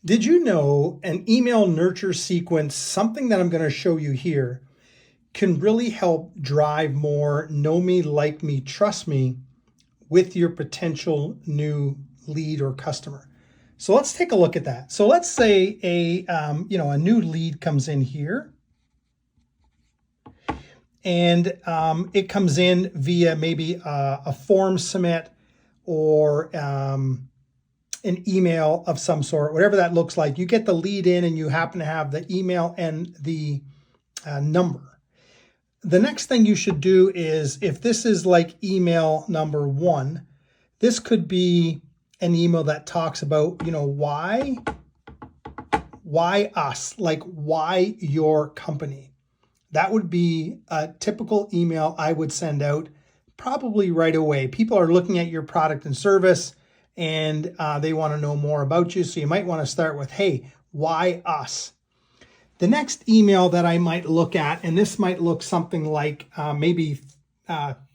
Did you know an email nurture sequence, something that I'm going to show you here, can really help drive more know me, like me, trust me with your potential new lead or customer? So let's take a look at that. So let's say a new lead comes in here, and it comes in via maybe a form submit or an email of some sort, whatever that looks like. You get the lead in and you happen to have the email and the number. The next thing you should do is, if this is like email number 1, this could be an email that talks about, why us, like why your company. That would be a typical email I would send out probably right away. People are looking at your product and service, and they want to know more about you. So you might want to start with, hey, why us? The next email that I might look at, and this might look something like maybe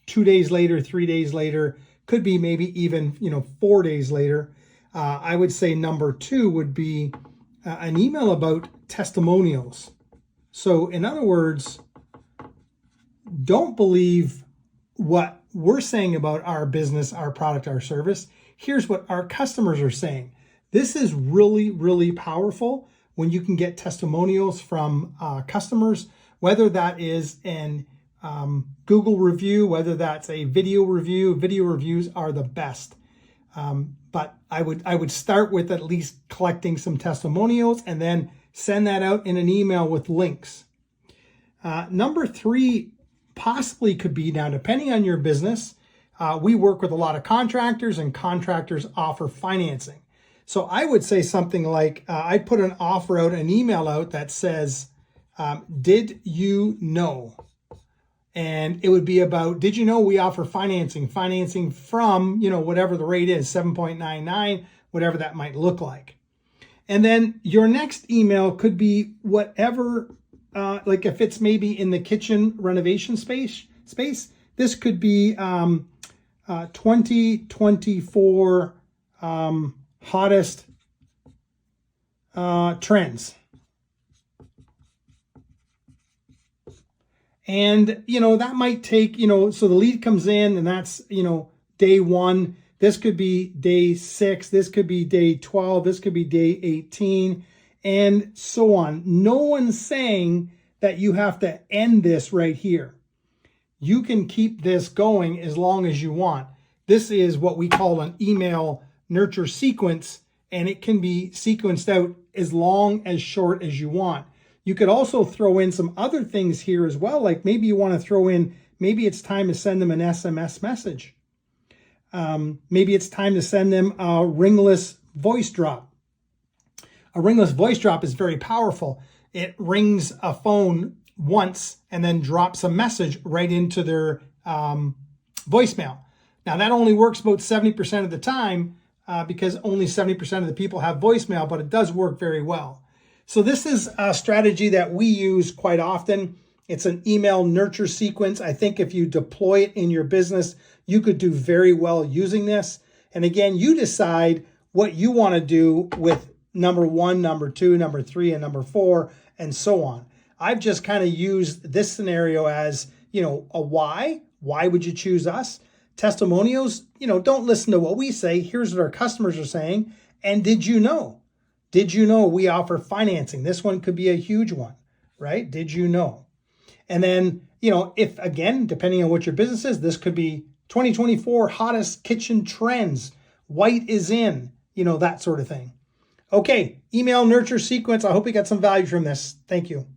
2 days later, 3 days later, could be maybe even 4 days later. I would say number 2 would be an email about testimonials. So in other words, don't believe what we're saying about our business, our product, our service. Here's what our customers are saying. This is really, really powerful when you can get testimonials from customers, whether that is an Google review, whether that's a video review. Video reviews are the best. But I would start with at least collecting some testimonials and then send that out in an email with links. Number 3 possibly could be, now depending on your business, we work with a lot of contractors, and contractors offer financing. So I would say something like, I'd put an offer out, an email out that says, did you know? And it would be about, did you know we offer financing from, whatever the rate is, 7.99, whatever that might look like. And then your next email could be whatever, like if it's maybe in the kitchen renovation space, this could be 2024 hottest trends. And, that might take, so the lead comes in and that's, day 1. This could be day 6. This could be day 12. This could be day 18 and so on. No one's saying that you have to end this right here. You can keep this going as long as you want. This is what we call an email nurture sequence, and it can be sequenced out as long as short as you want. You could also throw in some other things here as well, like maybe you want to throw in, maybe it's time to send them an SMS message. Maybe it's time to send them a ringless voice drop. A ringless voice drop is very powerful. It rings a phone once and then drops a message right into their voicemail. Now that only works about 70% of the time because only 70% of the people have voicemail, but it does work very well. So this is a strategy that we use quite often. It's an email nurture sequence. I think if you deploy it in your business, you could do very well using this. And again, you decide what you want to do with number 1, number 2, number 3, and number 4, and so on. I've just kind of used this scenario as, a why. Why would you choose us? Testimonials, don't listen to what we say. Here's what our customers are saying. And did you know? Did you know we offer financing? This one could be a huge one, right? Did you know? And then, if again, depending on what your business is, this could be 2024 hottest kitchen trends. White is in, that sort of thing. Okay, email nurture sequence. I hope you got some value from this. Thank you.